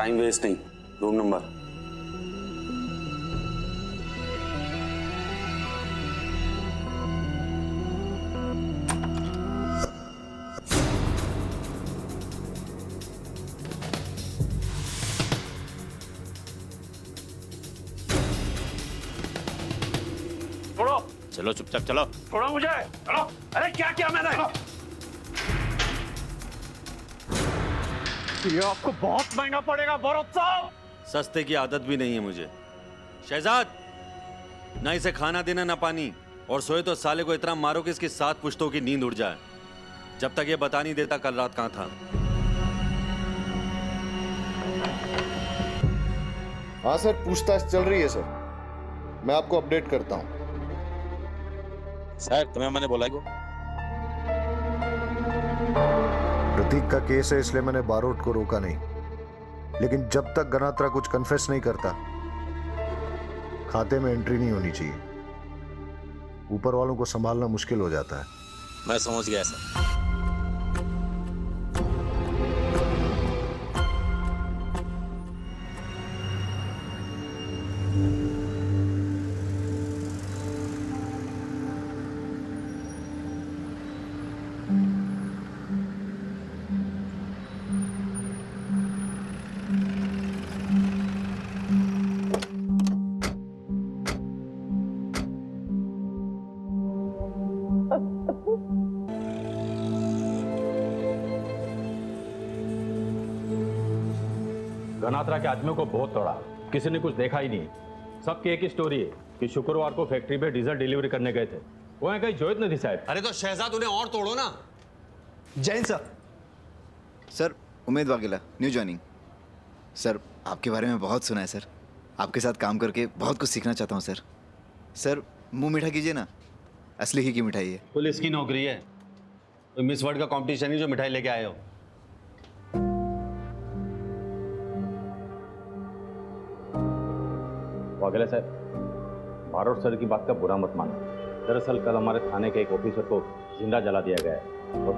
Time waste नहीं, room number. छोड़ो, चलो चुपचाप चलो। छोड़ो मुझे, चलो। अरे क्या किया मैंने? ये आपको बहुत महंगा पड़ेगा भरत साहब। सस्ते की आदत भी नहीं है मुझे। शहजाद, ना इसे खाना देना ना पानी, और सोए तो साले को इतना मारो कि इसकी 7 पुश्तों की नींद उड़ जाए। जब तक ये बता नहीं देता कल रात कहां था। हाँ सर, पूछताछ चल रही है सर, मैं आपको अपडेट करता हूँ। सर तुम्हें मैंने बोला को प्रतीक का केस है, इसलिए मैंने बारोट को रोका नहीं, लेकिन जब तक गनात्रा कुछ कन्फेस नहीं करता खाते में एंट्री नहीं होनी चाहिए। ऊपर वालों को संभालना मुश्किल हो जाता है। मैं समझ गया सर। गनात्रा के आदमियों को बहुत तोड़ा, किसी ने कुछ देखा ही नहीं। सबकी एक ही स्टोरी है कि शुक्रवार को फैक्ट्री पे डीजल डिलीवरी करने गए थे, वहाँ कहीं जोइत नहीं थी साहब। अरे तो शहजाद उन्हें और तोड़ो ना। Jain sir. Sir Umed Vaghela, new joining. Sir आपके बारे में बहुत सुना है सर, आपके साथ काम करके बहुत कुछ सीखना चाहता हूँ सर। सर मुंह मीठा कीजिए ना, असली ही की मिठाई है। पुलिस की नौकरी है, तो मिस वर्ल्ड का कंपटीशन ही जो मिठाई लेके आए हो। वाघेला साहब, बारोट सर की बात का बुरा मत मानो। दरअसल कल हमारे थाने के एक ऑफिसर को जिंदा जला दिया गया है, और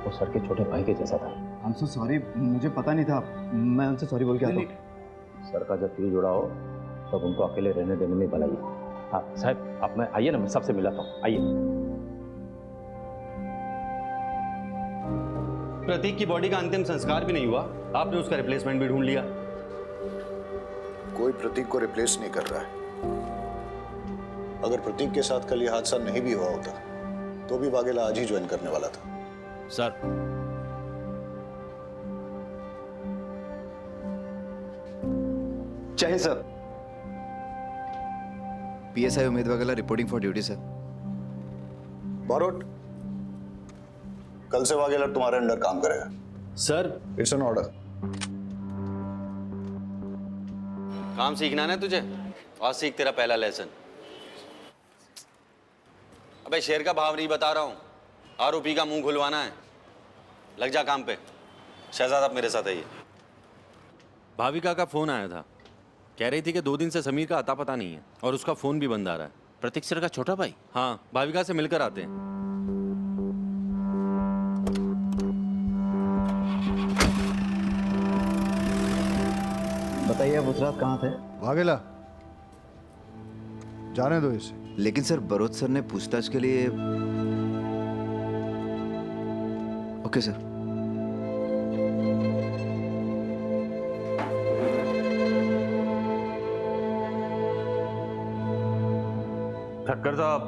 वो सर के छोटे भाई के जैसा था। आई एम सो सॉरी, मुझे पता नहीं था, मैं उनसे सॉरी बोल के आता हूँ। सर का जब दिल जुड़ा हो तब उनको अकेले रहने देने में भलाई है। हाँ साहब, आप मैं आइए ना, मैं सबसे मिलाता हूँ, आइए। प्रतीक की बॉडी का अंतिम संस्कार भी नहीं हुआ, आपने उसका रिप्लेसमेंट भी ढूंढ लिया। कोई प्रतीक को रिप्लेस नहीं कर रहा है। अगर प्रतीक के साथ कल ये हादसा नहीं भी हुआ होता तो भी वाघेला आज ही ज्वाइन करने वाला था। सर, जय sir. PSI Umed Vaghela reporting for duty sir. Barot, कल से वाघेला तुम्हारे अंडर काम करेगा। Sir it's an order. काम सीखना है ना तुझे, और सीख तेरा पहला लेसन। अबे शेर का भाव नहीं बता रहा हूं, आरोपी का मुंह खुलवाना है। लग जा काम पे। शहजाद आप मेरे साथ आइए। भाविका का फोन आया था, कह रही थी कि 2 दिन से समीर का अता पता नहीं है, और उसका फोन भी बंद आ रहा है। प्रतीक सर का छोटा भाई? हाँ, भाविका से मिलकर आते हैं। बताइए, आप उस रात कहाँ थे? वाघेला, जाने दो इसे। लेकिन सर बरोत सर ने पूछताछ के लिए। Okay sir. ठक्कर साहब,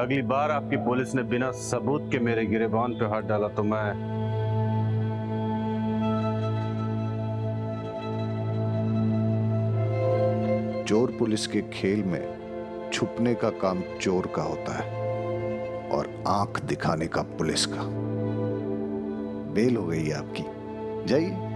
अगली बार आपकी पुलिस ने बिना सबूत के मेरे गिरेबान पे हाथ डाला तो मैं चोर पुलिस के खेल में छुपने का काम चोर का होता है और आंख दिखाने का पुलिस का। बेल हो गई है आपकी, जाइए।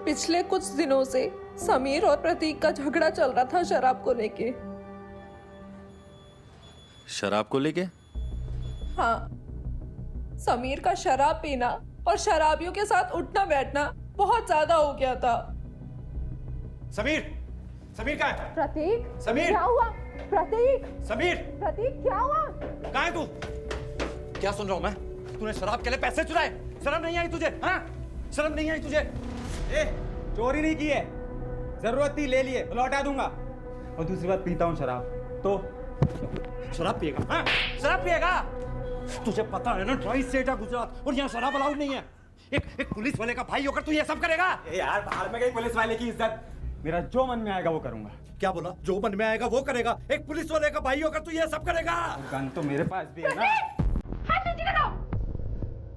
पिछले कुछ दिनों से समीर और प्रतीक का झगड़ा चल रहा था शराब को लेके। शराब को लेके? हाँ, समीर का शराब पीना और शराबियों के साथ उठना बैठना बहुत ज्यादा हो गया था। समीर, समीर कहाँ है? प्रतीक, समीर! क्या हुआ? प्रतीक, समीर, प्रतीक क्या हुआ? कहाँ है तू? क्या सुन रहा हूँ मैं? तूने शराब के लिए पैसे चुराए? शर्म नहीं आई तुझे? हाँ? शर्म नहीं आई तुझे? ए, चोरी नहीं की है, जरूरत थी ले लिए, लौटा दूंगा। और दूसरी बात, पीता हूँ शराब तो। शराब पिएगा? हाँ? शराब पिएगा? तुझे पता है ना, ट्राई स्टेट है गुजरात और यहाँ शराब अलाउड नहीं है। एक पुलिस वाले का भाई होकर तू ये सब करेगा? ए यार, बाहर में गई पुलिस वाले की इज्जत। मेरा जो मन में आएगा वो करूंगा। क्या बोला? जो मन में आएगा वो करेगा? एक पुलिस वाले का भाई होकर तू ये सब करेगा? गन तो मेरे पास भी है ना। हाथ नीचे लगाओ।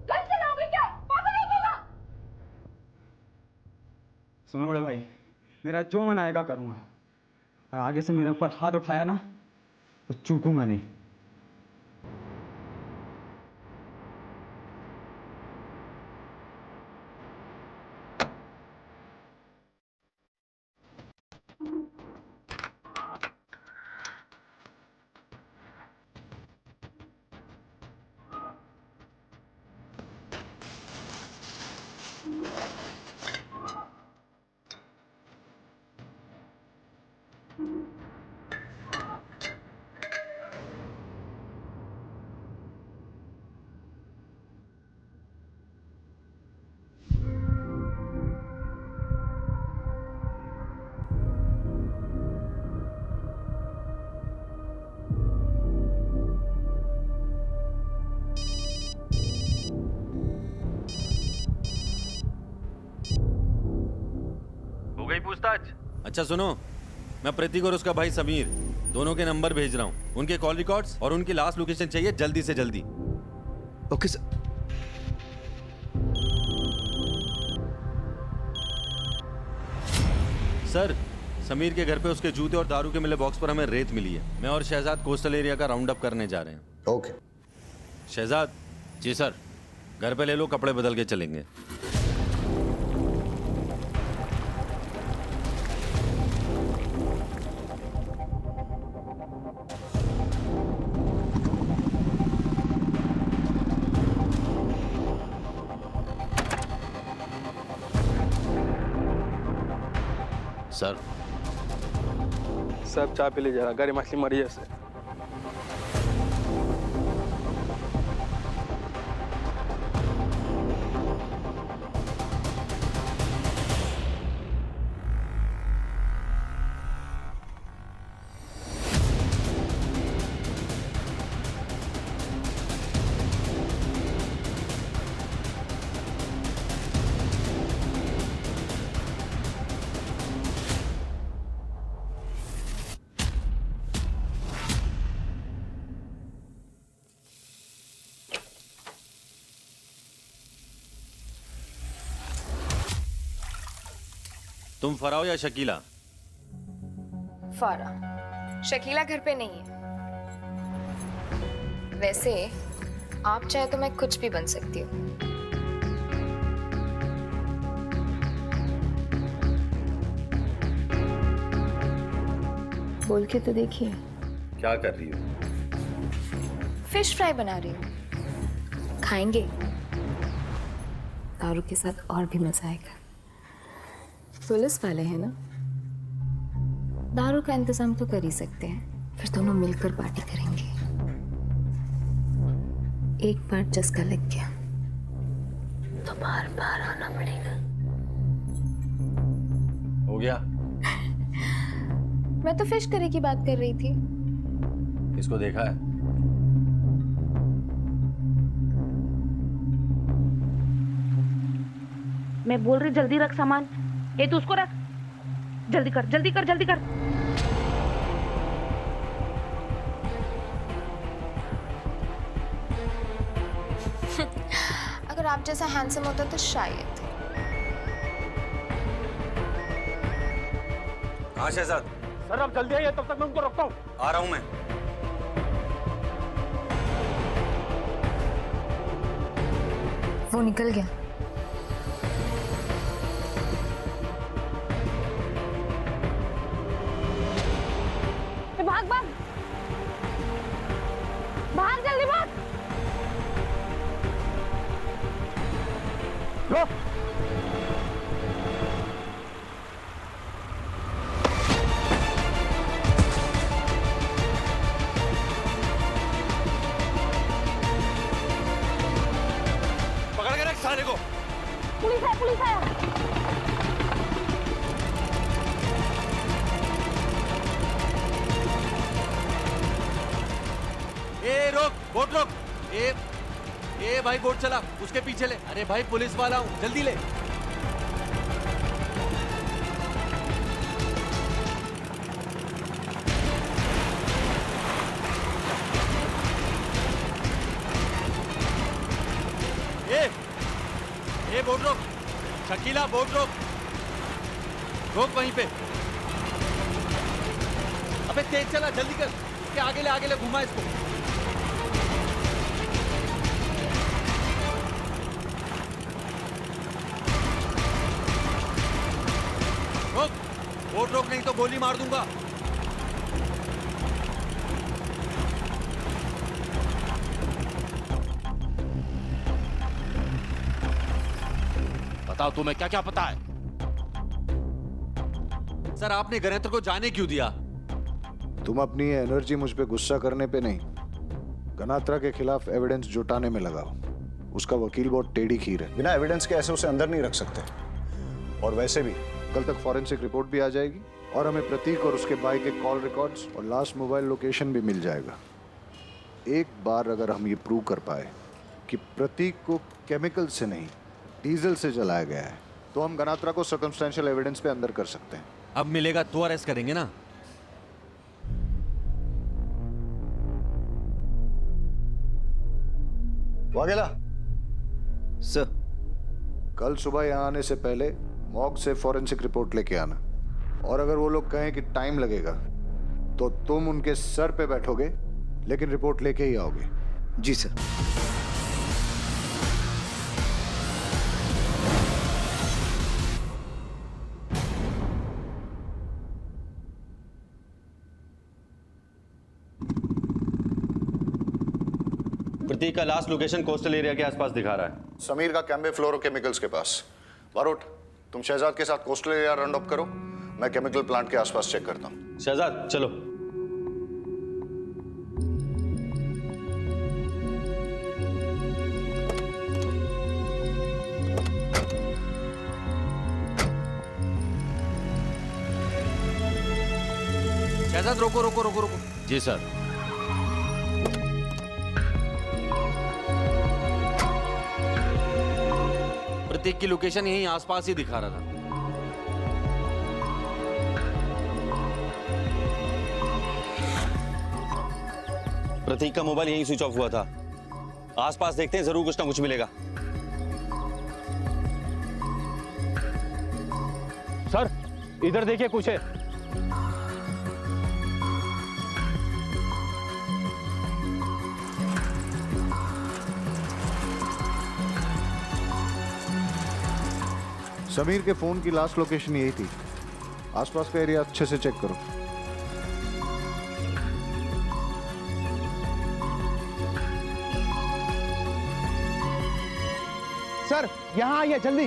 गन चलाओगे क्या? पागल हो गया? सुनो बड़े भाई, मेरा जो मन आएगा करूंगा। आगे से मेरे ऊपर हाथ उठाया ना तो चूकूंगा नहीं। हो गई पूछताछ? अच्छा सुनो, मैं प्रतीक और उसका भाई समीर दोनों के नंबर भेज रहा हूँ। उनके कॉल रिकॉर्ड्स और उनकी लास्ट लोकेशन चाहिए जल्दी से जल्दी। Okay sir. सर, समीर के घर पे उसके जूते और दारू के मिले बॉक्स पर हमें रेत मिली है। मैं और शहजाद कोस्टल एरिया का राउंड अप करने जा रहे हैं। ओके। शहजाद। जी सर। घर पे ले लो, कपड़े बदल के चलेंगे। सर, सब चाय पी लीजिए, गाड़ी मछली मरी है से। तुम फराह या शकीला? फारा। शकीला घर पे नहीं है। वैसे आप चाहे तो मैं कुछ भी बन सकती हूँ। बोल के तो देखिए। क्या कर रही हो? फिश फ्राई बना रही हूँ, खाएंगे? दारू के साथ और भी मजा आएगा। पुलिस वाले हैं ना, दारू का इंतजाम तो कर ही सकते हैं। फिर दोनों मिलकर पार्टी करेंगे। एक बार चस्का लग गया तो बार बार आना पड़ेगा। हो गया? मैं तो फिश करी की बात कर रही थी। इसको देखा है? मैं बोल रही जल्दी रख सामान। ये तू उसको रख, जल्दी कर जल्दी कर जल्दी कर। अगर आप जैसा हैंडसम होता तो शायद। हाँ शहजाद। सर अब जल्दी आइए, तब तक मैं उनको रोकता हूँ। आ रहा हूँ मैं। वो निकल गया। भाग भाग भाग, जल्दी भाग। पुलिस है। ए रोक, बोट रोक। ए भाई बोट चला, उसके पीछे ले। अरे भाई पुलिस वाला हूं, जल्दी ले। ए बोट रोक, शकीला बोट रोक, रोक वहीं पे। अबे तेज चला, जल्दी कर, के आगे ले घुमा इसको। रोक, बोट रोक, नहीं तो गोली मार दूंगा। बताओ तुम्हें क्या क्या पता है? सर आपने गणेत्र को जाने क्यों दिया? तुम अपनी ये एनर्जी मुझ पे गुस्सा करने पे नहीं, गनात्रा के खिलाफ एविडेंस जुटाने में लगाओ। उसका वकील बहुत टेढ़ी खीर है। बिना एविडेंस के ऐसे उसे अंदर नहीं रख सकते। और वैसे भी कल तक फॉरेंसिक रिपोर्ट भी आ जाएगी और हमें प्रतीक और उसके भाई के कॉल रिकॉर्ड्स और लास्ट मोबाइल लोकेशन भी मिल जाएगा। एक बार अगर हम ये प्रूव कर पाए कि प्रतीक को केमिकल से नहीं डीजल से जलाया गया है, तो हम गनात्रा को सर्कमस्टेंशियल एविडेंस पे अंदर कर सकते हैं। अब मिलेगा तो अरेस्ट करेंगे ना। वाघेला सर, कल सुबह यहाँ आने से पहले मॉर्ग से फॉरेंसिक रिपोर्ट लेके आना। और अगर वो लोग कहें कि टाइम लगेगा तो तुम उनके सर पे बैठोगे, लेकिन रिपोर्ट लेके ही आओगे। जी सर। प्रतीक का लास्ट लोकेशन कोस्टल एरिया के आसपास दिखा रहा है। समीर का कैम्बे फ्लोरोकेमिकल्स के पास। बारोट, तुम शहजाद के साथ कोस्टल एरिया राउंड अप करो, मैं केमिकल प्लांट के आसपास चेक करता हूं। शहजाद चलो। शहजाद रोको रोको रोको रोको। जी सर। प्रतीक की लोकेशन यहीं आसपास ही दिखा रहा था। प्रतीक का मोबाइल यहीं स्विच ऑफ हुआ था। आसपास देखते हैं, जरूर कुछ ना कुछ मिलेगा। सर इधर देखिए, कुछ है। समीर के फोन की लास्ट लोकेशन यही थी। आसपास का एरिया अच्छे से चेक करो। सर यहाँ आइए जल्दी।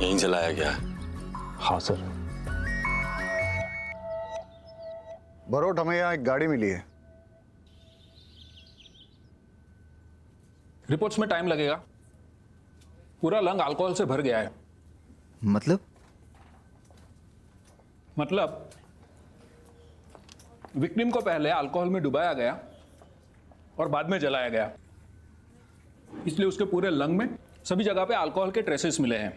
यहीं जलाया गया। हाँ सर। बरोट, हमें यहाँ एक गाड़ी मिली है। रिपोर्ट्स में टाइम लगेगा। पूरा लंग अल्कोहल से भर गया है। मतलब विक्टिम को पहले अल्कोहल में डुबाया गया और बाद में जलाया गया, इसलिए उसके पूरे लंग में सभी जगह पे अल्कोहल के ट्रेसेस मिले हैं।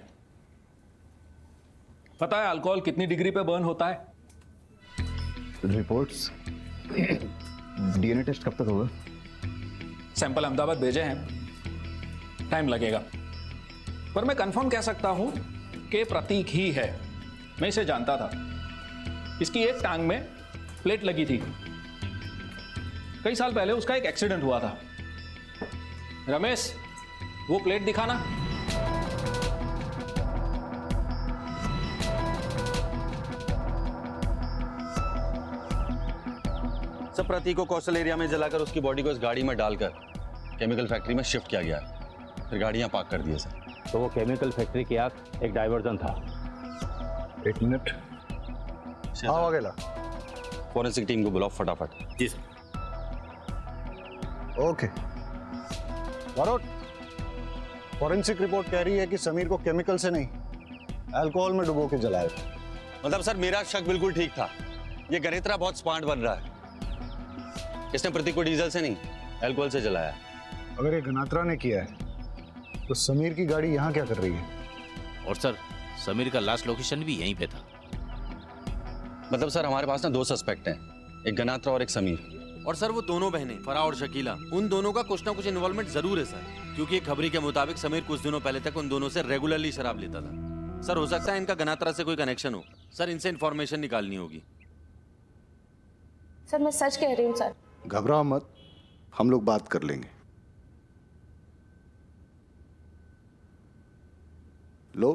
पता है अल्कोहल कितनी डिग्री पे बर्न होता है? रिपोर्ट्स डीएनए टेस्ट कब तक होगा? सैंपल अहमदाबाद भेजे हैं, टाइम लगेगा, पर मैं कंफर्म कह सकता हूं कि प्रतीक ही है। मैं इसे जानता था। इसकी एक टांग में प्लेट लगी थी। कई साल पहले उसका एक एक्सीडेंट हुआ था। रमेश, वो प्लेट दिखाना। सब प्रतीक को कोस्टल एरिया में जलाकर उसकी बॉडी को इस गाड़ी में डालकर केमिकल फैक्ट्री में शिफ्ट किया गया है। फिर गाड़ियां पार्क कर दी है सर। तो वो केमिकल फैक्ट्री की आग एक डायवर्जन था। एक मिनट। हाँ वाघेला। फॉरेंसिक टीम को बुलाओ फटाफट। जी sir. Okay Barot, forensic report कह रही है कि समीर को केमिकल से नहीं, अल्कोहल में डुबो के जलाया था। मतलब सर मेरा शक बिल्कुल ठीक था। ये गणेत्रा बहुत स्मार्ट बन रहा है। इसने प्रतीक को डीजल से नहीं, अल्कोहल से जलाया। अगर ये गनात्रा ने किया है तो समीर की गाड़ी यहाँ क्या कर रही है? और सर समीर का लास्ट लोकेशन भी यहीं पे था। मतलब सर हमारे पास ना दो सस्पेक्ट हैं, एक गनात्रा और एक समीर। और सर वो दोनों बहनें फराह और शकीला, उन दोनों का कुछ ना कुछ इन्वॉल्वमेंट जरूर है सर, क्योंकि एक खबरी के मुताबिक समीर कुछ दिनों पहले तक उन दोनों से रेगुलरली शराब लेता था। सर हो सकता है इनका गनात्रा से कोई कनेक्शन हो। सर इनसे इंफॉर्मेशन निकालनी होगी। सर मैं सच कह रही हूँ सर। घबराओ मत, हम लोग बात कर लेंगे। लो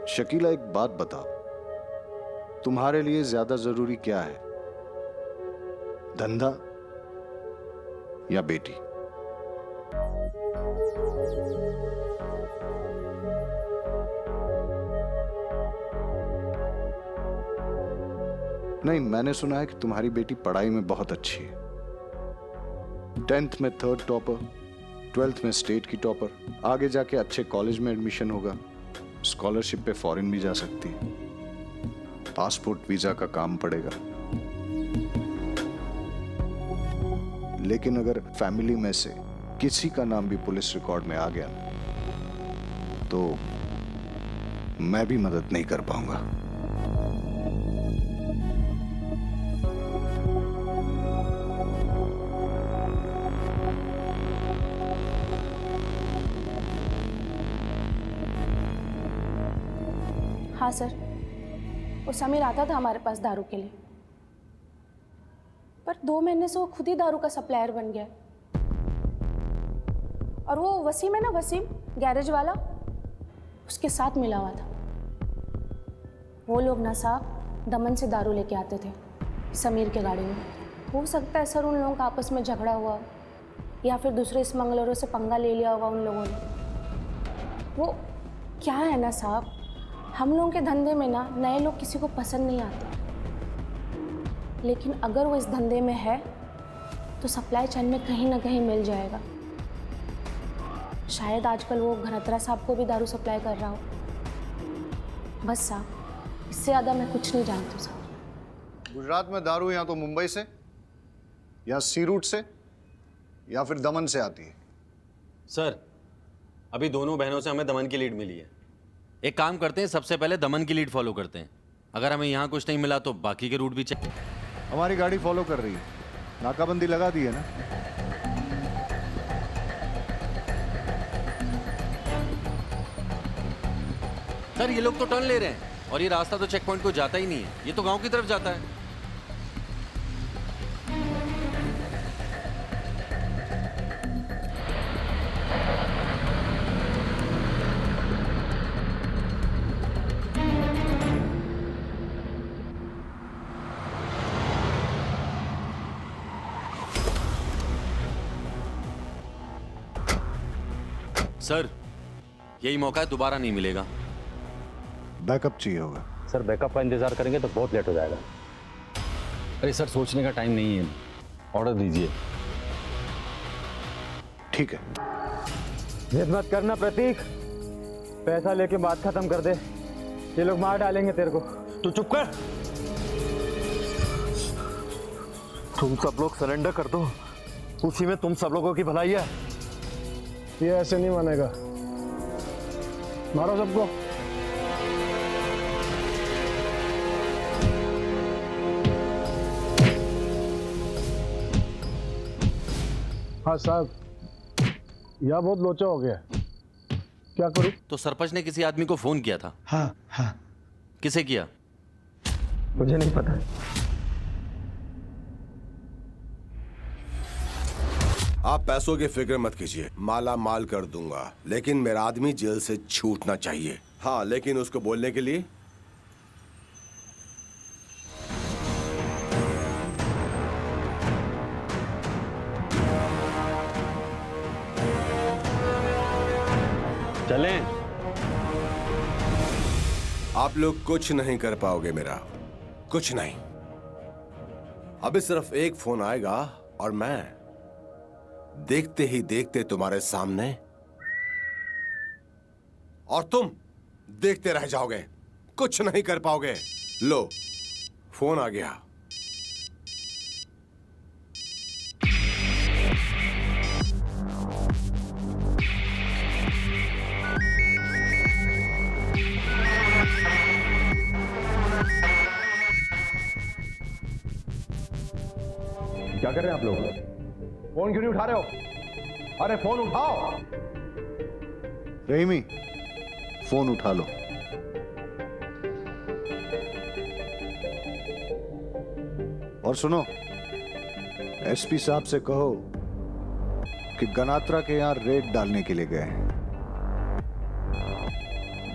शकीला, एक बात बताओ, तुम्हारे लिए ज्यादा जरूरी क्या है, धंधा या बेटी? नहीं, मैंने सुना है कि तुम्हारी बेटी पढ़ाई में बहुत अच्छी है। 10th में 3rd टॉपर, 12th में स्टेट की टॉपर, आगे जाके अच्छे कॉलेज में एडमिशन होगा, स्कॉलरशिप पे फॉरेन भी जा सकती है, पासपोर्ट वीजा का काम पड़ेगा। लेकिन अगर फैमिली में से किसी का नाम भी पुलिस रिकॉर्ड में आ गया तो मैं भी मदद नहीं कर पाऊंगा। हाँ सर, वो समीर आता था हमारे पास दारू के लिए, पर 2 महीने से वो खुद ही दारू का सप्लायर बन गया। और वो वसीम है ना, वसीम गैरेज वाला, उसके साथ मिला हुआ था। वो लोग ना साहब दमन से दारू लेके आते थे समीर के गाड़ी में। हो सकता है सर उन लोगों का आपस में झगड़ा हुआ या फिर दूसरे स्मगलरों से पंगा ले लिया होगा उन लोगों ने। वो क्या है ना साहब, हम लोगों के धंधे में ना नए लोग किसी को पसंद नहीं आते, लेकिन अगर वो इस धंधे में है तो सप्लाई चेन में कहीं ना कहीं मिल जाएगा। शायद आजकल वो घनत्रा साहब को भी दारू सप्लाई कर रहा हो। बस साहब, इससे ज़्यादा मैं कुछ नहीं जानती साहब। गुजरात में दारू या तो मुंबई से या सी रूट से या फिर दमन से आती है। सर अभी दोनों बहनों से हमें दमन की लीड मिली है। एक काम करते हैं, सबसे पहले दमन की लीड फॉलो करते हैं। अगर हमें यहाँ कुछ नहीं मिला तो बाकी के रूट भी चेक। हमारी गाड़ी फॉलो कर रही है, नाकाबंदी लगा दी है ना। सर ये लोग तो टर्न ले रहे हैं और ये रास्ता तो चेक पॉइंट को जाता ही नहीं है, ये तो गांव की तरफ जाता है। सर यही मौका है, दोबारा नहीं मिलेगा। बैकअप चाहिए होगा। सर बैकअप का इंतजार करेंगे तो बहुत लेट हो जाएगा। अरे सर सोचने का टाइम नहीं है, ऑर्डर दीजिए। ठीक है। जिद मत करना प्रतीक, पैसा लेके बात खत्म कर दे, ये लोग मार डालेंगे तेरे को। तू चुप कर। तुम सब लोग सरेंडर कर दो, उसी में तुम सब लोगों की भलाई है। ये ऐसे नहीं मानेगा, मारो सबको। हाँ साहब, यह बहुत लोचा हो गया, क्या करूं? तो सरपंच ने किसी आदमी को फोन किया था। हाँ हाँ। किसे किया? मुझे नहीं पता। आप पैसों की फिक्र मत कीजिए, माला माल कर दूंगा, लेकिन मेरा आदमी जेल से छूटना चाहिए। हाँ, लेकिन उसको बोलने के लिए चलें। आप लोग कुछ नहीं कर पाओगे मेरा, कुछ नहीं। अभी सिर्फ एक फोन आएगा और मैं देखते ही देखते तुम्हारे सामने, और तुम देखते रह जाओगे, कुछ नहीं कर पाओगे। लो, फोन आ गया। क्या कर रहे हैं आप लोग? फोन क्यों नहीं उठा रहे हो? अरे फोन उठाओ। रहीमी, फोन उठा लो। और सुनो, एसपी साहब से कहो कि गनात्रा के यहां रेड डालने के लिए गए हैं।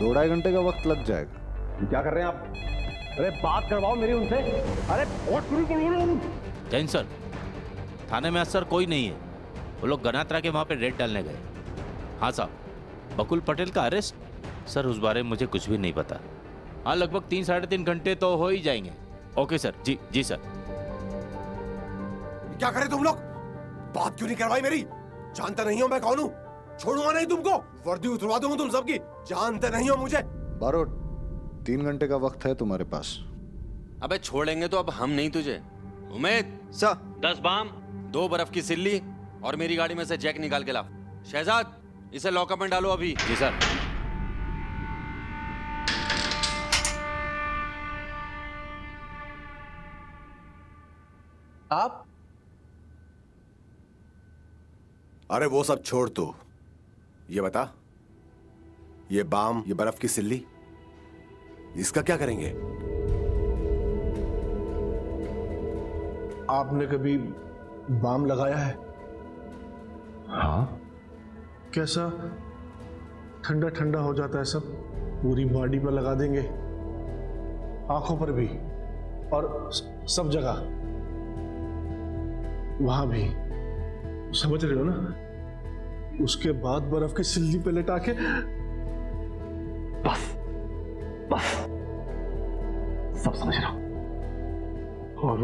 2-2.5 घंटे का वक्त लग जाएगा। क्या कर रहे हैं आप? अरे बात करवाओ मेरी उनसे। अरे बहुत शुरू करो। जैन सर, थाने में आज सर कोई नहीं है। वो लोग गनात्रा के वहां पे रेड डालने गए। हाँ साहब, बकुल पटेल का अरेस्ट? सर उस बारे में मुझे कुछ भी नहीं पता। हाँ, लगभग 3-3.5 घंटे तो हो ही जाएंगे। Okay sir. जी जी सर। क्या करे तुम लोग? बात क्यों नहीं करवाई मेरी? जानते नहीं हो मैं कौन हूं? छोड़ूंगा नहीं तुमको, वर्दी उतरवा दूंगा तुम सबकी। जानते नहीं हो मुझे। बारोट, 3 घंटे का वक्त है तुम्हारे पास। अबे छोड़ेंगे तो अब हम नहीं तुझे। उमेद सर, 10 बाम, 2 बर्फ की सिल्ली और मेरी गाड़ी में से चेक निकाल के ला। शहजाद, इसे लॉकअप में डालो अभी। जी सर। आप? अरे वो सब छोड़ तू, ये बता, ये बाम, ये बर्फ की सिल्ली, इसका क्या करेंगे? आपने कभी बाम लगाया है? हाँ। कैसा ठंडा ठंडा हो जाता है सब? पूरी बॉडी पर लगा देंगे, आंखों पर भी, और सब जगह, वहां भी। समझ रहे हो ना? उसके बाद बर्फ की सिल्ली पे लेटा के बस बस सब समझ रहा हूं। और